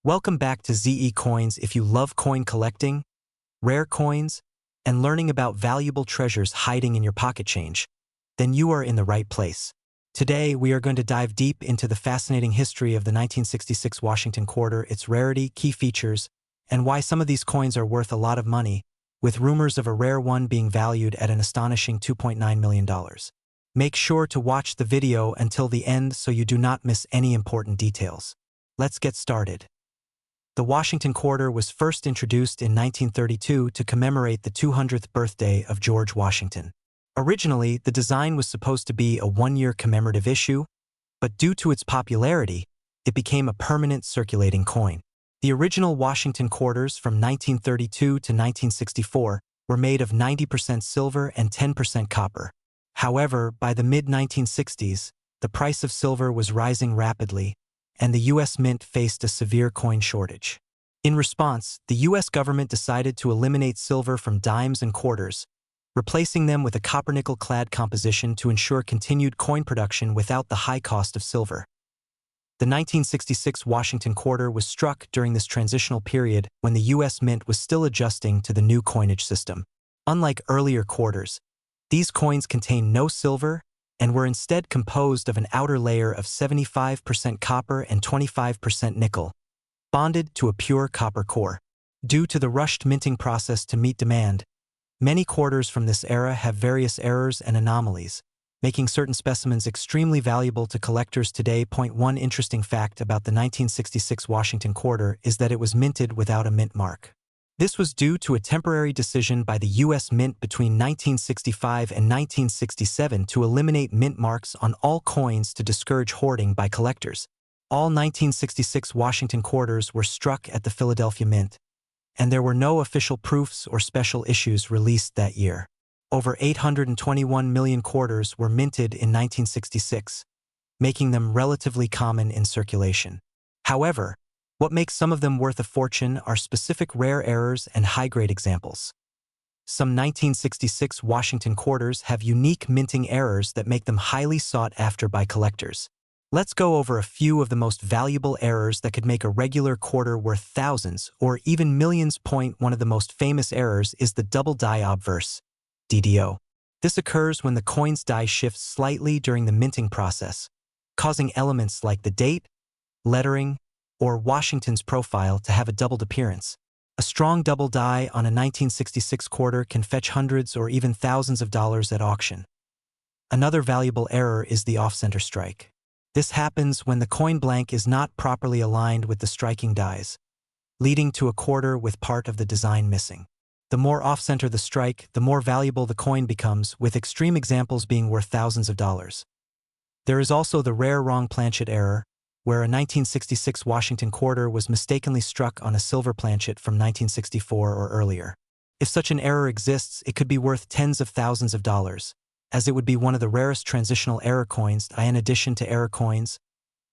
Welcome back to ZE Coins. If you love coin collecting, rare coins, and learning about valuable treasures hiding in your pocket change, then you are in the right place. Today, we are going to dive deep into the fascinating history of the 1966 Washington quarter, its rarity, key features, and why some of these coins are worth a lot of money, with rumors of a rare one being valued at an astonishing $2.9 million. Make sure to watch the video until the end so you do not miss any important details. Let's get started. The Washington quarter was first introduced in 1932 to commemorate the 200th birthday of George Washington. Originally, the design was supposed to be a one-year commemorative issue, but due to its popularity, it became a permanent circulating coin. The original Washington quarters from 1932 to 1964 were made of 90% silver and 10% copper. However, by the mid-1960s, the price of silver was rising rapidly, and the U.S. Mint faced a severe coin shortage. In response, the U.S. government decided to eliminate silver from dimes and quarters, replacing them with a copper-nickel-clad composition to ensure continued coin production without the high cost of silver. The 1966 Washington quarter was struck during this transitional period when the U.S. Mint was still adjusting to the new coinage system. Unlike earlier quarters, these coins contained no silver and were instead composed of an outer layer of 75% copper and 25% nickel, bonded to a pure copper core. Due to the rushed minting process to meet demand, many quarters from this era have various errors and anomalies, making certain specimens extremely valuable to collectors today. One interesting fact about the 1966 Washington quarter is that it was minted without a mint mark. This was due to a temporary decision by the U.S. Mint between 1965 and 1967 to eliminate mint marks on all coins to discourage hoarding by collectors. All 1966 Washington quarters were struck at the Philadelphia Mint, and there were no official proofs or special issues released that year. Over 821 million quarters were minted in 1966, making them relatively common in circulation. However, what makes some of them worth a fortune are specific rare errors and high-grade examples. Some 1966 Washington quarters have unique minting errors that make them highly sought after by collectors. Let's go over a few of the most valuable errors that could make a regular quarter worth thousands or even millions. One of the most famous errors is the double die obverse, DDO. This occurs when the coin's die shifts slightly during the minting process, causing elements like the date, lettering, or Washington's profile to have a doubled appearance. A strong double die on a 1966 quarter can fetch hundreds or even thousands of dollars at auction. Another valuable error is the off-center strike. This happens when the coin blank is not properly aligned with the striking dies, leading to a quarter with part of the design missing. The more off-center the strike, the more valuable the coin becomes, with extreme examples being worth thousands of dollars. There is also the rare wrong planchet error, where a 1966 Washington quarter was mistakenly struck on a silver planchet from 1964 or earlier. If such an error exists, it could be worth tens of thousands of dollars, as it would be one of the rarest transitional error coins. In addition to error coins,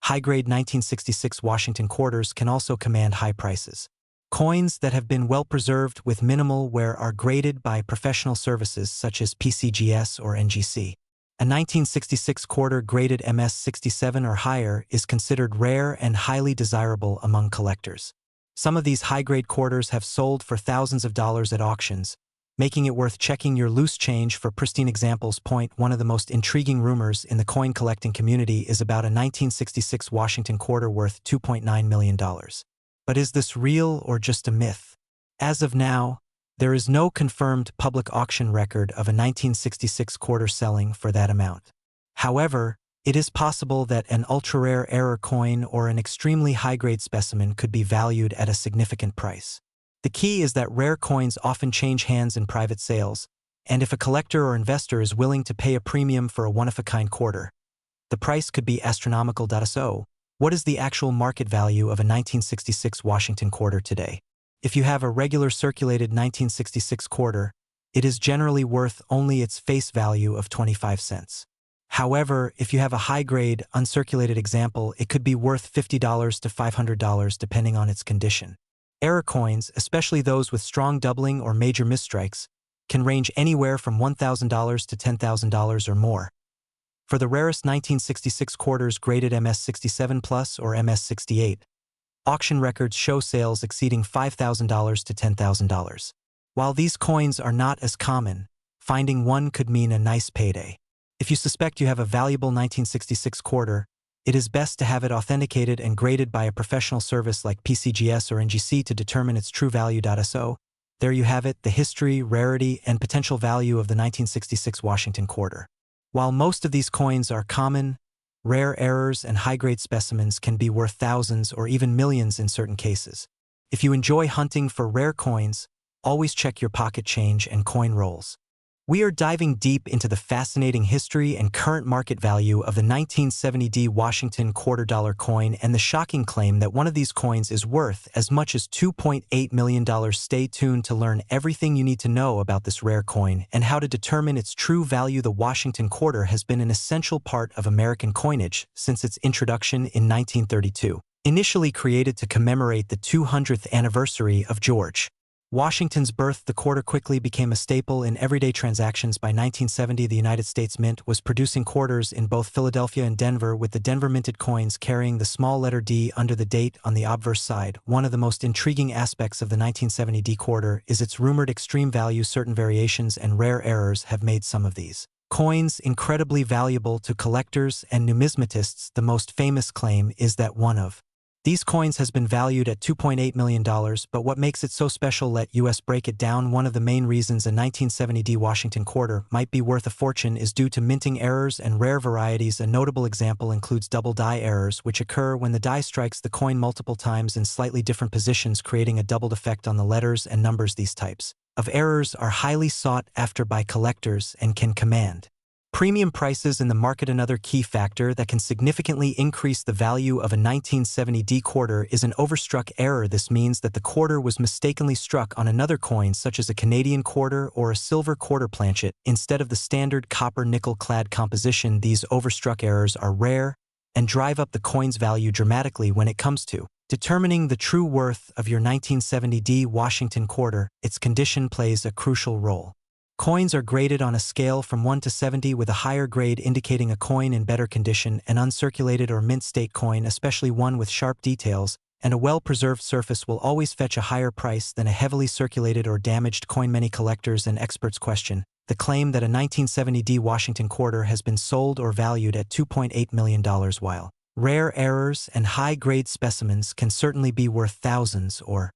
high-grade 1966 Washington quarters can also command high prices. Coins that have been well preserved with minimal wear are graded by professional services such as PCGS or NGC. A 1966 quarter graded MS-67 or higher is considered rare and highly desirable among collectors. Some of these high-grade quarters have sold for thousands of dollars at auctions, making it worth checking your loose change for pristine examples. One of the most intriguing rumors in the coin collecting community is about a 1966 Washington quarter worth $2.9 million. But is this real or just a myth? As of now, there is no confirmed public auction record of a 1966 quarter selling for that amount. However, it is possible that an ultra-rare error coin or an extremely high-grade specimen could be valued at a significant price. The key is that rare coins often change hands in private sales, and if a collector or investor is willing to pay a premium for a one-of-a-kind quarter, the price could be astronomical. So, what is the actual market value of a 1966 Washington quarter today? If you have a regular circulated 1966 quarter, it is generally worth only its face value of 25 cents. However, if you have a high-grade, uncirculated example, it could be worth $50 to $500 depending on its condition. Error coins, especially those with strong doubling or major misstrikes, can range anywhere from $1,000 to $10,000 or more. For the rarest 1966 quarters graded MS-67 Plus or MS-68, Auction records show sales exceeding $5,000 to $10,000. While these coins are not as common, finding one could mean a nice payday. If you suspect you have a valuable 1966 quarter, it is best to have it authenticated and graded by a professional service like PCGS or NGC to determine its true value. So, there you have it, the history, rarity, and potential value of the 1966 Washington quarter. While most of these coins are common, rare errors and high-grade specimens can be worth thousands or even millions in certain cases. If you enjoy hunting for rare coins, always check your pocket change and coin rolls. We are diving deep into the fascinating history and current market value of the 1970 Washington quarter-dollar coin and the shocking claim that one of these coins is worth as much as $2.8 million. Stay tuned to learn everything you need to know about this rare coin and how to determine its true value. The Washington quarter has been an essential part of American coinage since its introduction in 1932. Initially created to commemorate the 200th anniversary of George Washington's birth, the quarter quickly became a staple in everyday transactions. By 1970, the United States Mint was producing quarters in both Philadelphia and Denver, with the Denver minted coins carrying the small letter D under the date on the obverse side. One of the most intriguing aspects of the 1970 D quarter is its rumored extreme value. Certain variations and rare errors have made some of these coins incredibly valuable to collectors and numismatists. The most famous claim is that one of these coins has been valued at $2.8 million, but what makes it so special? Let us break it down. One of the main reasons a 1970 D Washington quarter might be worth a fortune is due to minting errors and rare varieties. A notable example includes double die errors, which occur when the die strikes the coin multiple times in slightly different positions, creating a doubled effect on the letters and numbers. These types of errors are highly sought after by collectors and can command premium prices in the market. Another key factor that can significantly increase the value of a 1970 D quarter is an overstruck error. This means that the quarter was mistakenly struck on another coin, such as a Canadian quarter or a silver quarter planchet, instead of the standard copper nickel-clad composition. These overstruck errors are rare and drive up the coin's value dramatically. When it comes to determining the true worth of your 1970 D Washington quarter, its condition plays a crucial role. Coins are graded on a scale from 1 to 70, with a higher grade indicating a coin in better condition. An uncirculated or mint state coin, especially one with sharp details and a well-preserved surface, will always fetch a higher price than a heavily circulated or damaged coin. Many collectors and experts question the claim that a 1970 D Washington quarter has been sold or valued at $2.8 million. While rare errors and high-grade specimens can certainly be worth thousands or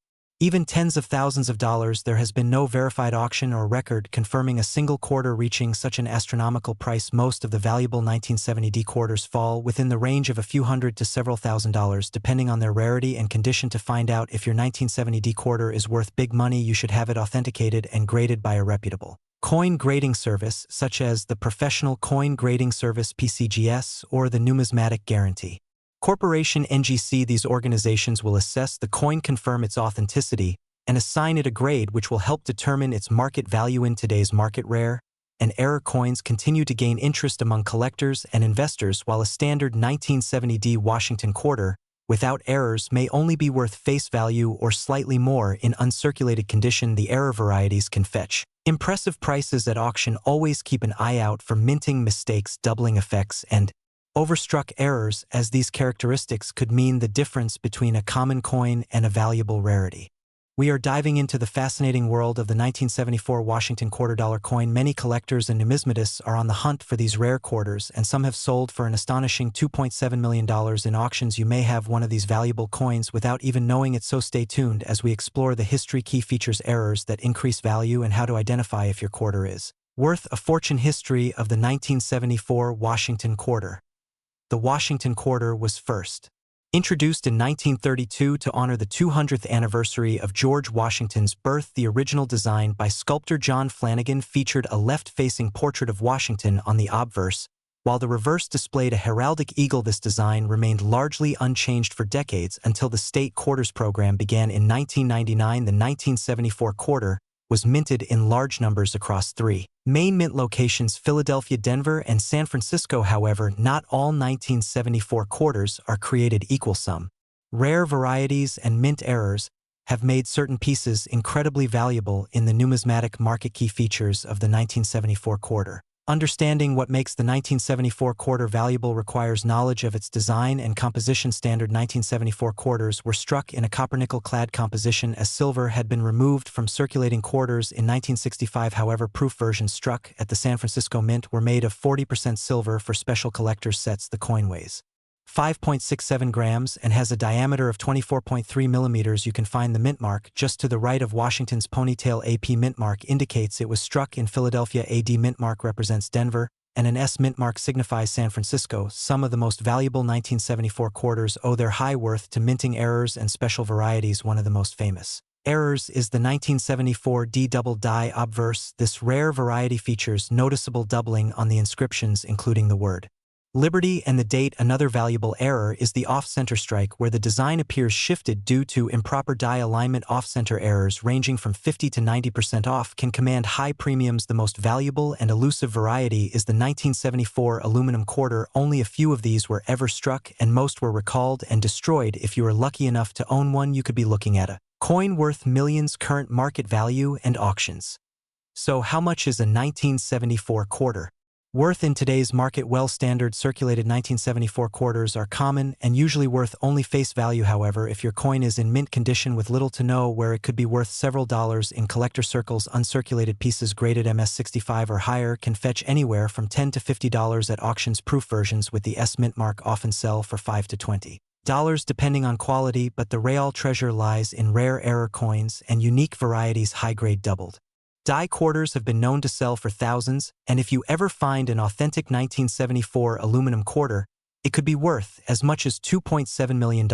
even tens of thousands of dollars, there has been no verified auction or record confirming a single quarter reaching such an astronomical price. Most of the valuable 1970 D quarters fall within the range of a few hundred to several $1,000s, depending on their rarity and condition. To find out if your 1970 D quarter is worth big money, you should have it authenticated and graded by a reputable coin grading service, such as the Professional Coin Grading Service (PCGS) or the Numismatic Guarantee Corporation (NGC). These organizations will assess the coin, confirm its authenticity, and assign it a grade which will help determine its market value. In today's market, rare and error coins continue to gain interest among collectors and investors. While a standard 1970 D Washington quarter without errors may only be worth face value or slightly more in uncirculated condition, the error varieties can fetch impressive prices at auction. Always keep an eye out for minting mistakes, doubling effects, and overstruck errors, as these characteristics could mean the difference between a common coin and a valuable rarity. We are diving into the fascinating world of the 1974 Washington quarter-dollar coin. Many collectors and numismatists are on the hunt for these rare quarters, and some have sold for an astonishing $2.7 million in auctions. You may have one of these valuable coins without even knowing it, so stay tuned as we explore the history, key features, errors that increase value, and how to identify if your quarter is worth a fortune. History of the 1974 Washington quarter. The Washington quarter was first introduced in 1932 to honor the 200th anniversary of George Washington's birth. The original design by sculptor John Flanagan featured a left-facing portrait of Washington on the obverse, while the reverse displayed a heraldic eagle. This design remained largely unchanged for decades until the state quarters program began in 1999. The 1974 quarter was minted in large numbers across three main mint locations: Philadelphia, Denver, and San Francisco. However, not all 1974 quarters are created equal. Some rare varieties and mint errors have made certain pieces incredibly valuable in the numismatic market. Key features of the 1974 quarter. Understanding what makes the 1974 quarter valuable requires knowledge of its design and composition. Standard 1974 quarters were struck in a copper-nickel-clad composition as silver had been removed from circulating quarters in 1965. However, proof versions struck at the San Francisco Mint were made of 40% silver for special collector's sets. The coin weighs 5.67 grams and has a diameter of 24.3 millimeters. You can find the mint mark just to the right of Washington's ponytail. AP mint mark indicates it was struck in Philadelphia. AD mint mark represents Denver, and an S mint mark signifies San Francisco. Some of the most valuable 1974 quarters owe their high worth to minting errors and special varieties. One of the most famous errors is the 1974 D double die obverse. This rare variety features noticeable doubling on the inscriptions, including the word Liberty and the date. Another valuable error is the off-center strike, where the design appears shifted due to improper die alignment. Off-center errors ranging from 50 to 90% off can command high premiums. The most valuable and elusive variety is the 1974 aluminum quarter. Only a few of these were ever struck, and most were recalled and destroyed. If you are lucky enough to own one, you could be looking at a coin worth millions. Current market value and auctions. So how much is a 1974 quarter worth in today's market? Well, standard circulated 1974 quarters are common and usually worth only face value. However, if your coin is in mint condition with little to no wear, it could be worth several dollars in collector circles. Uncirculated pieces graded MS65 or higher can fetch anywhere from $10 to $50 at auctions. Proof versions with the S mint mark often sell for $5 to $20 depending on quality, but the real treasure lies in rare error coins and unique varieties. High-grade doubled die quarters have been known to sell for thousands, and if you ever find an authentic 1974 aluminum quarter, it could be worth as much as $2.7 million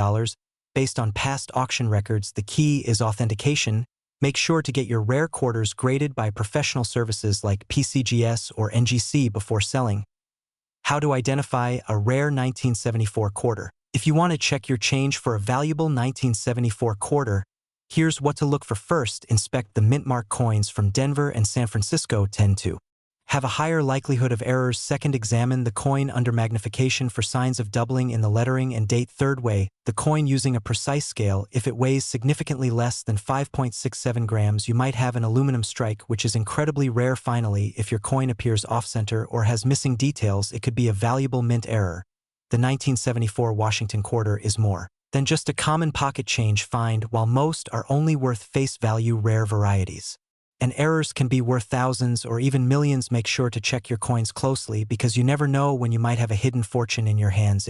based on past auction records. The key is authentication. Make sure to get your rare quarters graded by professional services like PCGS or NGC before selling. How to identify a rare 1974 quarter? If you want to check your change for a valuable 1974 quarter, here's what to look for. First, inspect the mint mark. Coins from Denver and San Francisco tend to have a higher likelihood of errors. Second, examine the coin under magnification for signs of doubling in the lettering and date. Third, weigh the coin using a precise scale. If it weighs significantly less than 5.67 grams, you might have an aluminum strike, which is incredibly rare. Finally, if your coin appears off-center or has missing details, it could be a valuable mint error. The 1974 Washington quarter is more than just a common pocket change find. While most are only worth face value, rare varieties and errors can be worth thousands or even millions. Make sure to check your coins closely, because you never know when you might have a hidden fortune in your hands.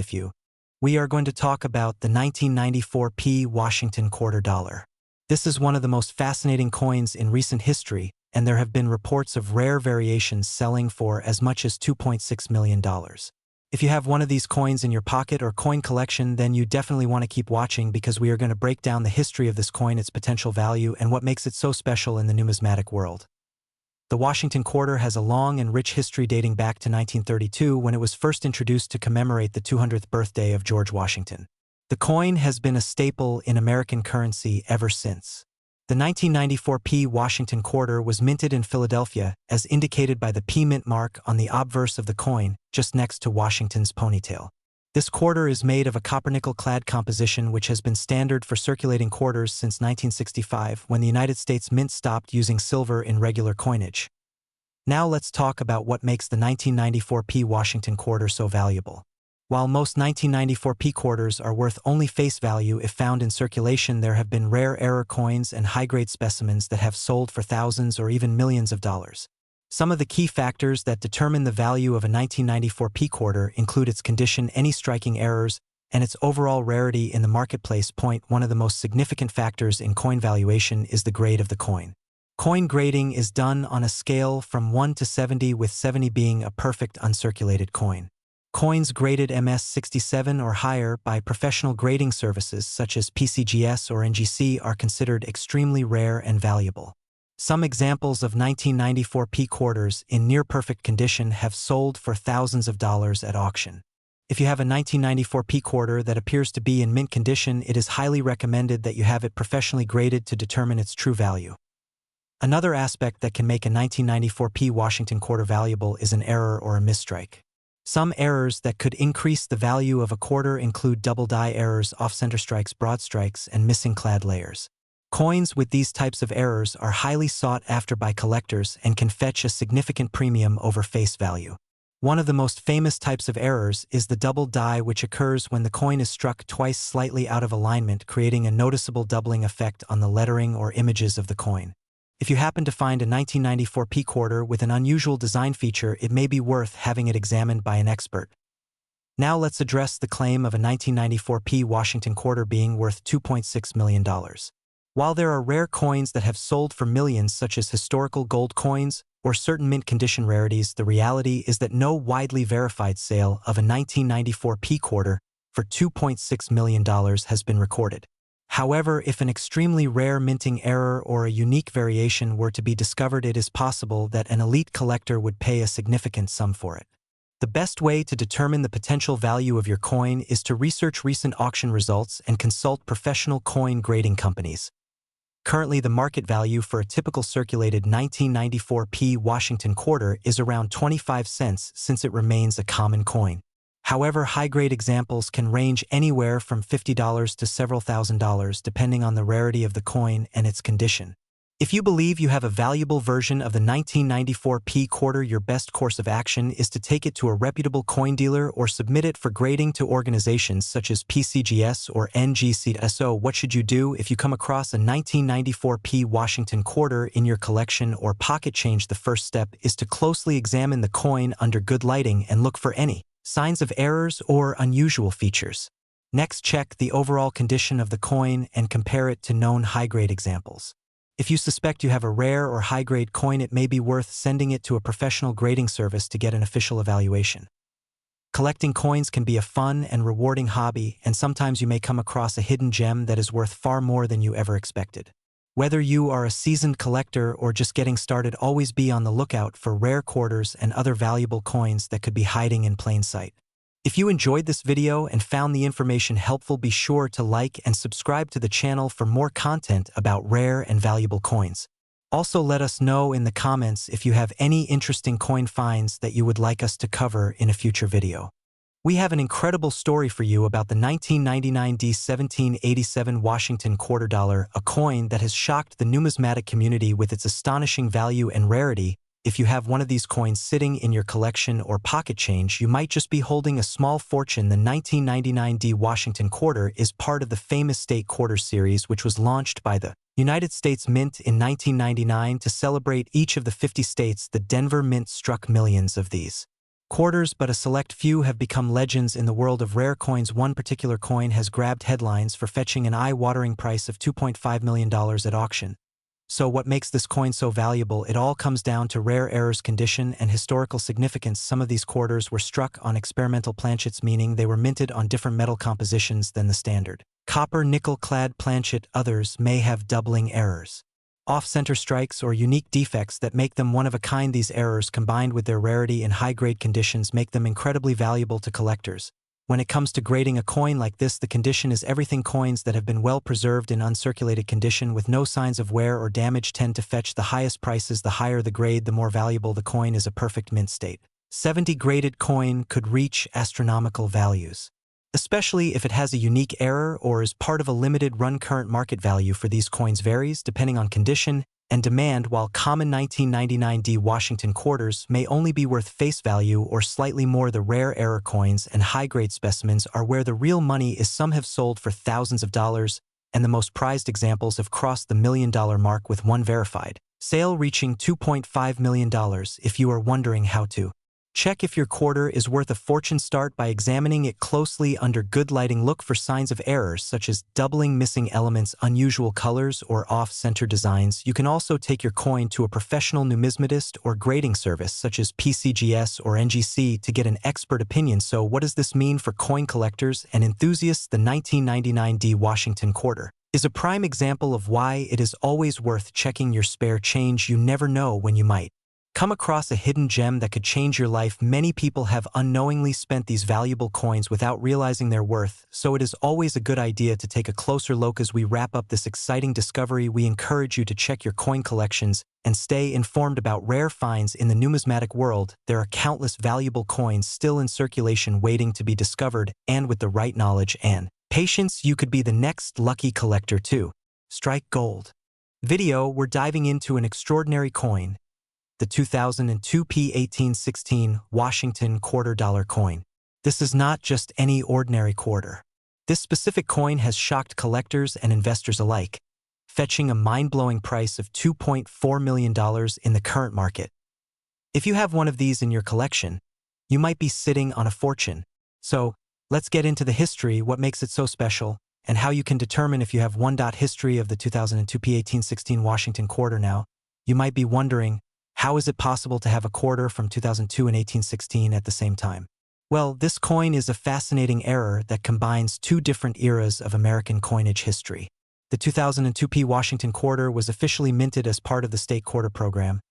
We are going to talk about the 1994 P Washington quarter dollar. This is one of the most fascinating coins in recent history, and there have been reports of rare variations selling for as much as $2.6 million. If you have one of these coins in your pocket or coin collection, then you definitely want to keep watching, because we are going to break down the history of this coin, its potential value, and what makes it so special in the numismatic world. The Washington quarter has a long and rich history dating back to 1932, when it was first introduced to commemorate the 200th birthday of George Washington. The coin has been a staple in American currency ever since. The 1994 P Washington quarter was minted in Philadelphia, as indicated by the P mint mark on the obverse of the coin, just next to Washington's ponytail. This quarter is made of a copper-nickel-clad composition, which has been standard for circulating quarters since 1965, when the United States Mint stopped using silver in regular coinage. Now let's talk about what makes the 1994 P Washington quarter so valuable. While most 1994 P quarters are worth only face value if found in circulation, there have been rare error coins and high-grade specimens that have sold for thousands or even millions of dollars. Some of the key factors that determine the value of a 1994 P quarter include its condition, any striking errors, and its overall rarity in the marketplace. Point: one of the most significant factors in coin valuation is the grade of the coin. Coin grading is done on a scale from 1 to 70, with 70 being a perfect uncirculated coin. Coins graded MS67 or higher by professional grading services such as PCGS or NGC are considered extremely rare and valuable. Some examples of 1994 P quarters in near-perfect condition have sold for thousands of dollars at auction. If you have a 1994 P quarter that appears to be in mint condition, it is highly recommended that you have it professionally graded to determine its true value. Another aspect that can make a 1994 P Washington quarter valuable is an error or a misstrike. Some errors that could increase the value of a quarter include double die errors, off-center strikes, broad strikes, and missing clad layers. Coins with these types of errors are highly sought after by collectors and can fetch a significant premium over face value. One of the most famous types of errors is the double die, which occurs when the coin is struck twice slightly out of alignment, creating a noticeable doubling effect on the lettering or images of the coin. If you happen to find a 1994 P quarter with an unusual design feature, it may be worth having it examined by an expert. Now let's address the claim of a 1994 P Washington quarter being worth $2.6 million. While there are rare coins that have sold for millions, such as historical gold coins or certain mint condition rarities, the reality is that no widely verified sale of a 1994 P quarter for $2.6 million has been recorded. However, if an extremely rare minting error or a unique variation were to be discovered, it is possible that an elite collector would pay a significant sum for it. The best way to determine the potential value of your coin is to research recent auction results and consult professional coin grading companies. Currently, the market value for a typical circulated 1994 P Washington quarter is around 25 cents, since it remains a common coin. However, high-grade examples can range anywhere from $50 to several $1,000s depending on the rarity of the coin and its condition. If you believe you have a valuable version of the 1994 P quarter, your best course of action is to take it to a reputable coin dealer or submit it for grading to organizations such as PCGS or NGC. So, what should you do if you come across a 1994 P Washington quarter in your collection or pocket change? The first step is to closely examine the coin under good lighting and look for any signs of errors or unusual features. Next, check the overall condition of the coin and compare it to known high-grade examples. If you suspect you have a rare or high-grade coin, it may be worth sending it to a professional grading service to get an official evaluation. Collecting coins can be a fun and rewarding hobby, and sometimes you may come across a hidden gem that is worth far more than you ever expected. Whether you are a seasoned collector or just getting started, always be on the lookout for rare quarters and other valuable coins that could be hiding in plain sight. If you enjoyed this video and found the information helpful, be sure to like and subscribe to the channel for more content about rare and valuable coins. Also, let us know in the comments if you have any interesting coin finds that you would like us to cover in a future video. We have an incredible story for you about the 1999 D1787 Washington quarter dollar, a coin that has shocked the numismatic community with its astonishing value and rarity. If you have one of these coins sitting in your collection or pocket change, you might just be holding a small fortune. The 1999 D Washington quarter is part of the famous state quarter series, which was launched by the United States Mint in 1999 to celebrate each of the 50 states. The Denver Mint struck millions of these quarters, but a select few have become legends in the world of rare coins. One particular coin has grabbed headlines for fetching an eye-watering price of $2.5 million at auction. So what makes this coin so valuable? It all comes down to rare errors, condition, and historical significance. Some of these quarters were struck on experimental planchets, meaning they were minted on different metal compositions than the standard copper nickel-clad planchet. Others may have doubling errors, off-center strikes, or unique defects that make them one of a kind. These errors, combined with their rarity and high-grade conditions, make them incredibly valuable to collectors. When it comes to grading a coin like this, the condition is everything. Coins that have been well preserved in uncirculated condition with no signs of wear or damage tend to fetch the highest prices. The higher the grade, the more valuable the coin is. A perfect mint state 70 graded coin could reach astronomical values, especially if it has a unique error or is part of a limited run. Current market value for these coins varies depending on condition and demand. While common 1999 D Washington quarters may only be worth face value or slightly more, the rare error coins and high-grade specimens are where the real money is. Some have sold for thousands of dollars, and the most prized examples have crossed the $1 million mark, with one verified sale reaching $2.5 million. If you are wondering how to check if your quarter is worth a fortune, start by examining it closely under good lighting. Look for signs of errors such as doubling, missing elements, unusual colors, or off-center designs. You can also take your coin to a professional numismatist or grading service such as PCGS or NGC to get an expert opinion. So what does this mean for coin collectors and enthusiasts? The 1999 D Washington quarter is a prime example of why it is always worth checking your spare change. You never know when you might come across a hidden gem that could change your life. Many people have unknowingly spent these valuable coins without realizing their worth, so it is always a good idea to take a closer look. As we wrap up this exciting discovery, we encourage you to check your coin collections and stay informed about rare finds in the numismatic world. There are countless valuable coins still in circulation waiting to be discovered, and with the right knowledge and patience, you could be the next lucky collector too. Strike gold. Video, we're diving into an extraordinary coin, the 2002 P1816 Washington $quarter coin. This is not just any ordinary quarter. This specific coin has shocked collectors and investors alike, fetching a mind-blowing price of $2.4 million in the current market. If you have one of these in your collection, you might be sitting on a fortune. So, let's get into the history, what makes it so special, and how you can determine if you have one. History of the 2002 P1816 Washington quarter. Now, you might be wondering, how is it possible to have a quarter from 2002 and 1816 at the same time? Well, this coin is a fascinating error that combines two different eras of American coinage history. The 2002 P Washington quarter was officially minted as part of the state quarter program,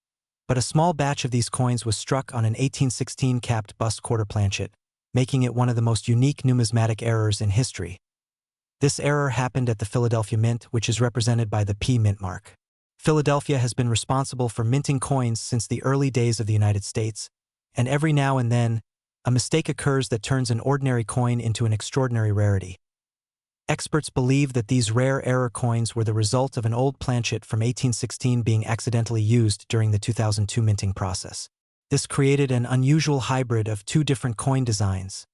but a small batch of these coins was struck on an 1816 capped bust quarter planchet, making it one of the most unique numismatic errors in history. This error happened at the Philadelphia Mint, which is represented by the P mint mark. Philadelphia has been responsible for minting coins since the early days of the United States, and every now and then, a mistake occurs that turns an ordinary coin into an extraordinary rarity. Experts believe that these rare error coins were the result of an old planchet from 1816 being accidentally used during the 2002 minting process. This created an unusual hybrid of two different coin designs,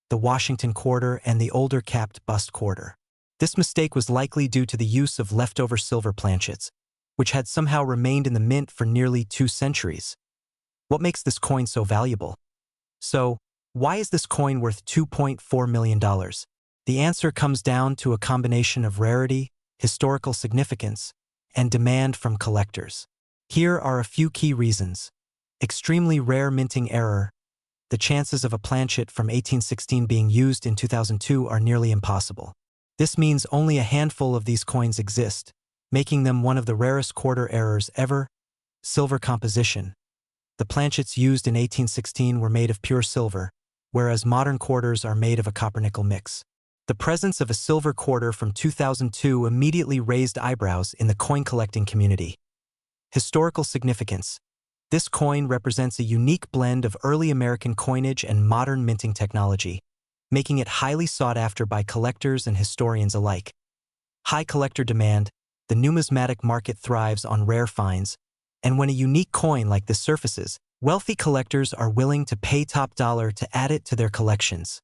the Washington quarter and the older capped bust quarter. This mistake was likely due to the use of leftover silver planchets, which had somehow remained in the mint for nearly 2 centuries. What makes this coin so valuable? So, why is this coin worth $2.4 million? The answer comes down to a combination of rarity, historical significance, and demand from collectors. Here are a few key reasons. Extremely rare minting error. The chances of a planchet from 1816 being used in 2002 are nearly impossible. This means only a handful of these coins exist, making them one of the rarest quarter errors ever. Silver composition. The planchets used in 1816 were made of pure silver, whereas modern quarters are made of a copper-nickel mix. The presence of a silver quarter from 2002 immediately raised eyebrows in the coin-collecting community. Historical significance. This coin represents a unique blend of early American coinage and modern minting technology, making it highly sought after by collectors and historians alike. High collector demand. The numismatic market thrives on rare finds, and when a unique coin like this surfaces, wealthy collectors are willing to pay top dollar to add it to their collections.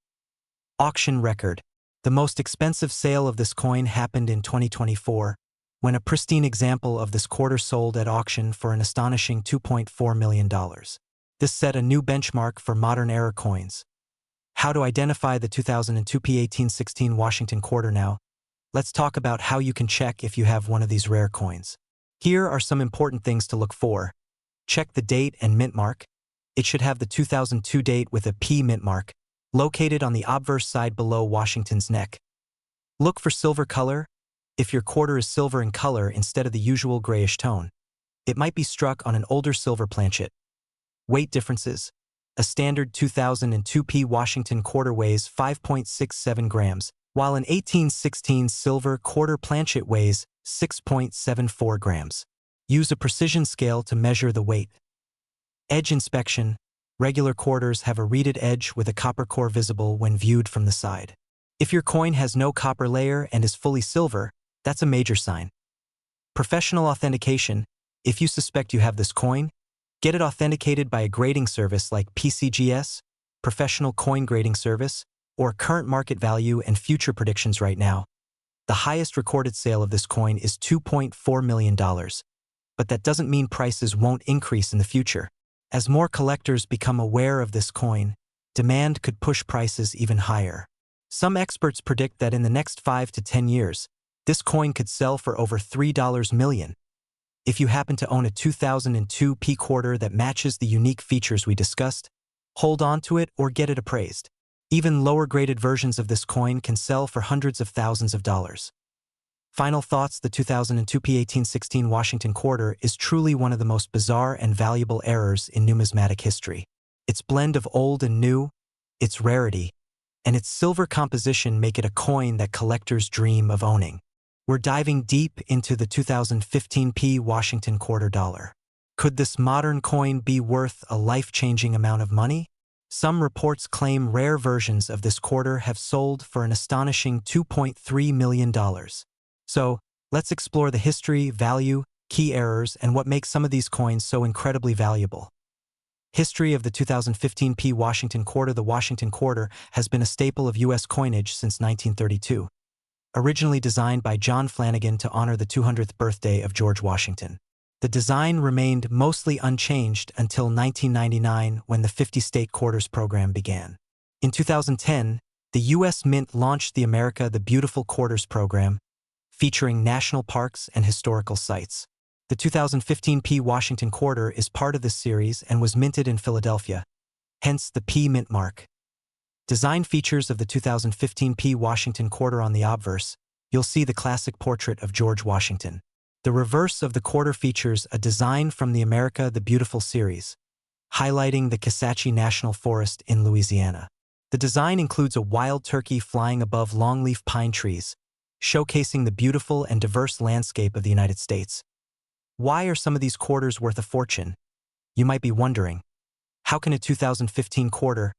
Auction record. The most expensive sale of this coin happened in 2024, when a pristine example of this quarter sold at auction for an astonishing $2.4 million. This set a new benchmark for modern era coins. How to identify the 2002 P1816 Washington quarter. Now, let's talk about how you can check if you have one of these rare coins. Here are some important things to look for. Check the date and mint mark. It should have the 2002 date with a P mint mark, located on the obverse side below Washington's neck. Look for silver color. If your quarter is silver in color instead of the usual grayish tone, it might be struck on an older silver planchet. Weight differences. A standard 2002 P Washington quarter weighs 5.67 grams, while an 1816 silver quarter planchet weighs 6.74 grams. Use a precision scale to measure the weight. Edge inspection. Regular quarters have a reeded edge with a copper core visible when viewed from the side. If your coin has no copper layer and is fully silver, that's a major sign. Professional authentication. If you suspect you have this coin, get it authenticated by a grading service like PCGS, Professional Coin Grading Service, or current market value and future predictions right now. The highest recorded sale of this coin is $2.4 million, but that doesn't mean prices won't increase in the future. As more collectors become aware of this coin, demand could push prices even higher. Some experts predict that in the next 5 to 10 years, this coin could sell for over $3 million. If you happen to own a 2002 P quarter that matches the unique features we discussed, hold on to it or get it appraised. Even lower-graded versions of this coin can sell for hundreds of thousands of dollars. Final thoughts. The 2002 P1816 Washington quarter is truly one of the most bizarre and valuable errors in numismatic history. Its blend of old and new, its rarity, and its silver composition make it a coin that collectors dream of owning. We're diving deep into the 2015 P Washington quarter dollar. Could this modern coin be worth a life-changing amount of money? Some reports claim rare versions of this quarter have sold for an astonishing $2.3 million. So, Let's explore the history, value, key errors, and what makes some of these coins so incredibly valuable. History of the 2015 P. Washington Quarter. The Washington Quarter has been a staple of U.S. coinage since 1932. Originally designed by John Flanagan to honor the 200th birthday of George Washington. The design remained mostly unchanged until 1999 when the 50-state quarters program began. In 2010, the U.S. Mint launched the America the Beautiful Quarters program, featuring national parks and historical sites. The 2015 P. Washington Quarter is part of this series and was minted in Philadelphia, hence the P. Mint mark. Design features of the 2015 P. Washington Quarter. On the obverse, you'll see the classic portrait of George Washington. The reverse of the quarter features a design from the America the Beautiful series, highlighting the Kisatchie National Forest in Louisiana. The design includes a wild turkey flying above longleaf pine trees, showcasing the beautiful and diverse landscape of the United States. Why are some of these quarters worth a fortune? You might be wondering, how can a 2015 quarter,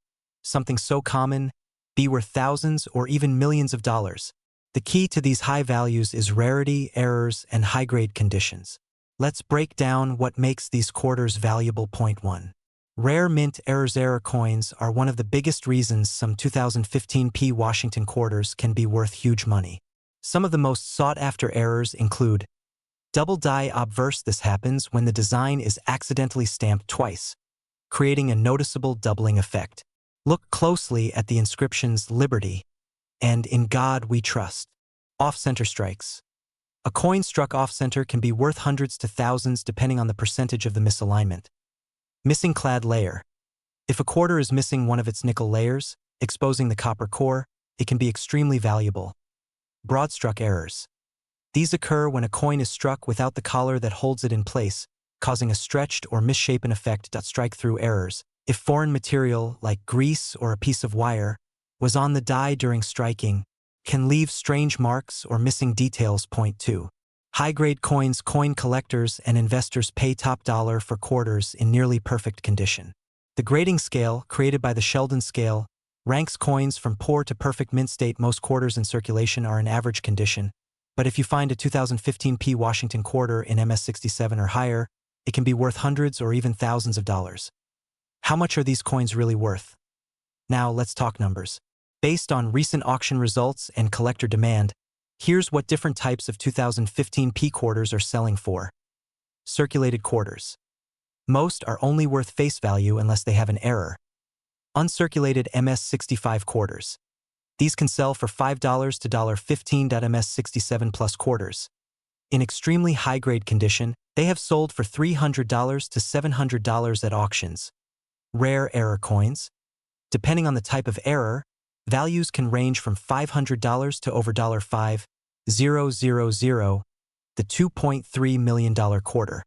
something so common, be worth thousands or even millions of dollars? The key to these high values is rarity, errors, and high-grade conditions. Let's break down what makes these quarters valuable. Point 1. Rare mint errors. Error coins are one of the biggest reasons some 2015 P. Washington quarters can be worth huge money. Some of the most sought-after errors include double die obverse. This happens when the design is accidentally stamped twice, creating a noticeable doubling effect. Look closely at the inscriptions Liberty and In God We Trust. Off-center strikes. A coin struck off-center can be worth hundreds to thousands depending on the percentage of the misalignment. Missing clad layer. If a quarter is missing one of its nickel layers, exposing the copper core, it can be extremely valuable. Broad-struck errors. These occur when a coin is struck without the collar that holds it in place, causing a stretched or misshapen effect. Strike-through errors. If foreign material, like grease or a piece of wire, was on the die during striking, can leave strange marks or missing details. Point 2. High-grade coins. Coin collectors and investors pay top dollar for quarters in nearly perfect condition. The grading scale, created by the Sheldon scale, ranks coins from poor to perfect mint state. Most quarters in circulation are in average condition, but if you find a 2015 P. Washington quarter in MS67 or higher, it can be worth hundreds or even thousands of dollars. How much are these coins really worth? Now let's talk numbers. Based on recent auction results and collector demand, here's what different types of 2015 P quarters are selling for. Circulated quarters. Most are only worth face value unless they have an error. Uncirculated MS65 quarters. These can sell for $5 to $15. MS67 plus quarters. In extremely high-grade condition, they have sold for $300 to $700 at auctions. Rare error coins. Depending on the type of error, values can range from $500 to over $5,000, the $2.3 million quarter.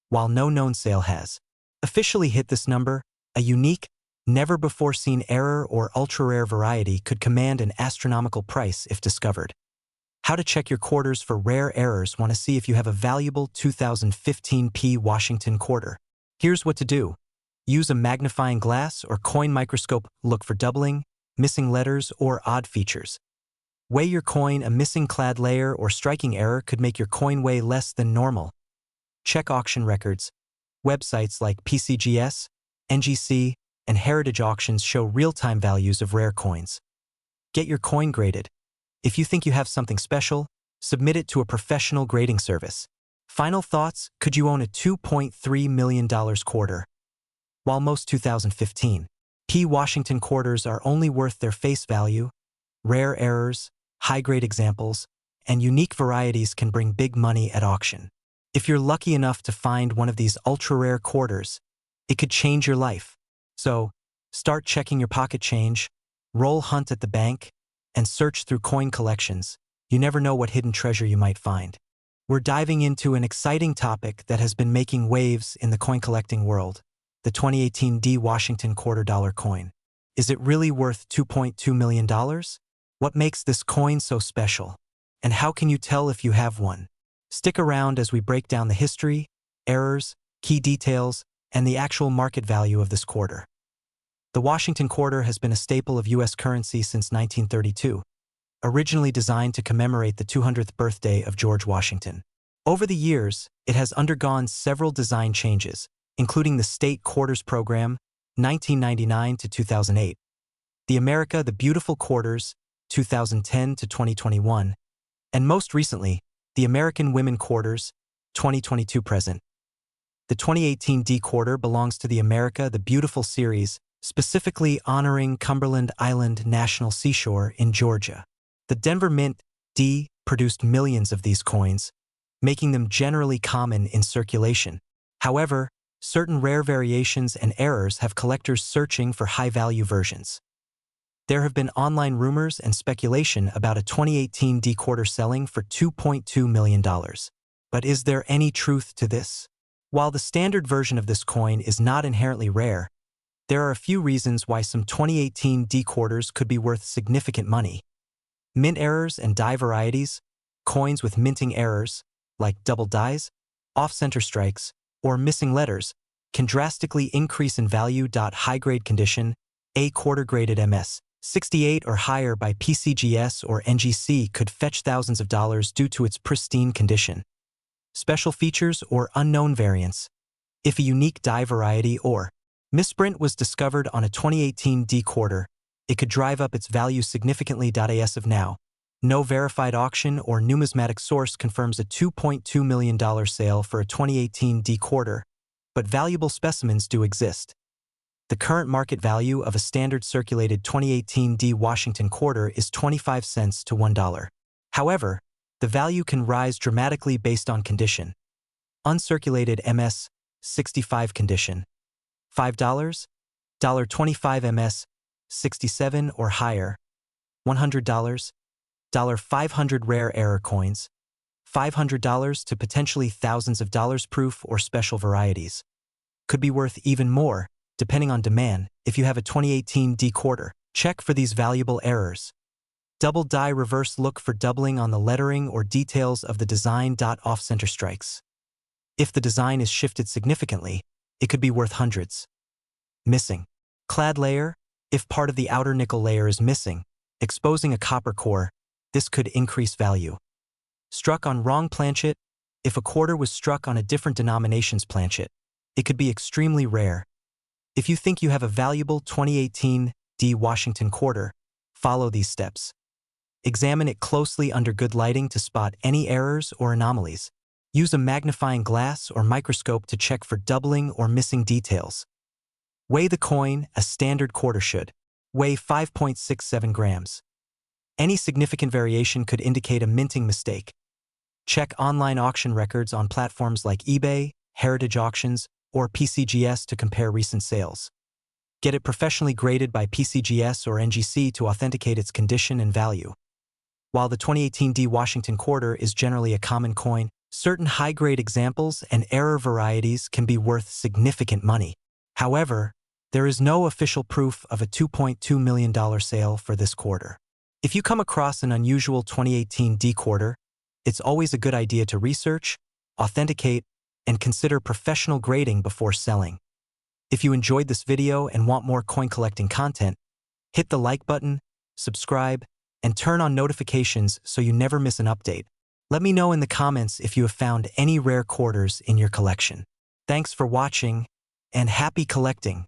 While no known sale has officially hit this number, a unique, never-before-seen error or ultra-rare variety could command an astronomical price if discovered. How to check your quarters for rare errors. Want to see if you have a valuable 2015 P. Washington quarter? Here's what to do. Use a magnifying glass or coin microscope. Look for doubling, missing letters, or odd features. Weigh your coin. A missing clad layer or striking error could make your coin weigh less than normal. Check auction records. Websites like PCGS, NGC, and Heritage Auctions show real-time values of rare coins. Get your coin graded. If you think you have something special, submit it to a professional grading service. Final thoughts: could you own a $2.3 million quarter? While most 2015 P. Washington quarters are only worth their face value, rare errors, high-grade examples, and unique varieties can bring big money at auction. If you're lucky enough to find one of these ultra-rare quarters, it could change your life. So, start checking your pocket change, roll hunt at the bank, and search through coin collections. You never know what hidden treasure you might find. We're diving into an exciting topic that has been making waves in the coin collecting world: the 2018 D. Washington $2 coin. Is it really worth $2.2 million? What makes this coin so special? And how can you tell if you have one? Stick around as we break down the history, errors, key details, and the actual market value of this quarter. The Washington quarter has been a staple of U.S. currency since 1932. originally designed to commemorate the 200th birthday of George Washington. Over the years, it has undergone several design changes, including the State Quarters Program, 1999 to 2008, the America the Beautiful Quarters, 2010 to 2021, and most recently, the American Women Quarters, 2022 present. The 2018 D Quarter belongs to the America the Beautiful series, specifically honoring Cumberland Island National Seashore in Georgia. The Denver Mint D produced millions of these coins, making them generally common in circulation. However, certain rare variations and errors have collectors searching for high-value versions. There have been online rumors and speculation about a 2018 D Quarter selling for $2.2 million. But is there any truth to this? While the standard version of this coin is not inherently rare, there are a few reasons why some 2018 D Quarters could be worth significant money. Mint errors and die varieties, coins with minting errors, like double dies, off-center strikes, or missing letters, can drastically increase in value. High-grade condition, A quarter graded MS, 68 or higher by PCGS or NGC could fetch thousands of dollars due to its pristine condition. Special features or unknown variants. If a unique die variety or misprint was discovered on a 2018 D Quarter, it could drive up its value significantly. As of now, no verified auction or numismatic source confirms a $2.2 million sale for a 2018 D Quarter, but valuable specimens do exist. The current market value of a standard circulated 2018 D Washington Quarter is 25 cents to $1. However, the value can rise dramatically based on condition. Uncirculated MS, 65 condition, $5, $25 MS, 67 or higher, $100, $500 rare error coins, $500 to potentially thousands of dollars proof or special varieties. Could be worth even more, depending on demand. If you have a 2018 D Quarter, check for these valuable errors. Double die reverse, look for doubling on the lettering or details of the design. Off-center strikes. If the design is shifted significantly, it could be worth hundreds. Missing clad layer. If part of the outer nickel layer is missing, exposing a copper core, this could increase value. Struck on wrong planchet. If a quarter was struck on a different denomination's planchet, it could be extremely rare. If you think you have a valuable 2018 D Washington Quarter, follow these steps. Examine it closely under good lighting to spot any errors or anomalies. Use a magnifying glass or microscope to check for doubling or missing details. Weigh the coin. A standard quarter should weigh 5.67 grams. Any significant variation could indicate a minting mistake. Check online auction records on platforms like eBay, Heritage Auctions, or PCGS to compare recent sales. Get it professionally graded by PCGS or NGC to authenticate its condition and value. While the 2018 D Washington Quarter is generally a common coin, certain high-grade examples and error varieties can be worth significant money. However, there is no official proof of a $2.2 million sale for this quarter. If you come across an unusual 2018 D Quarter, it's always a good idea to research, authenticate, and consider professional grading before selling. If you enjoyed this video and want more coin collecting content, hit the like button, subscribe, and turn on notifications so you never miss an update. Let me know in the comments if you have found any rare quarters in your collection. Thanks for watching, and happy collecting!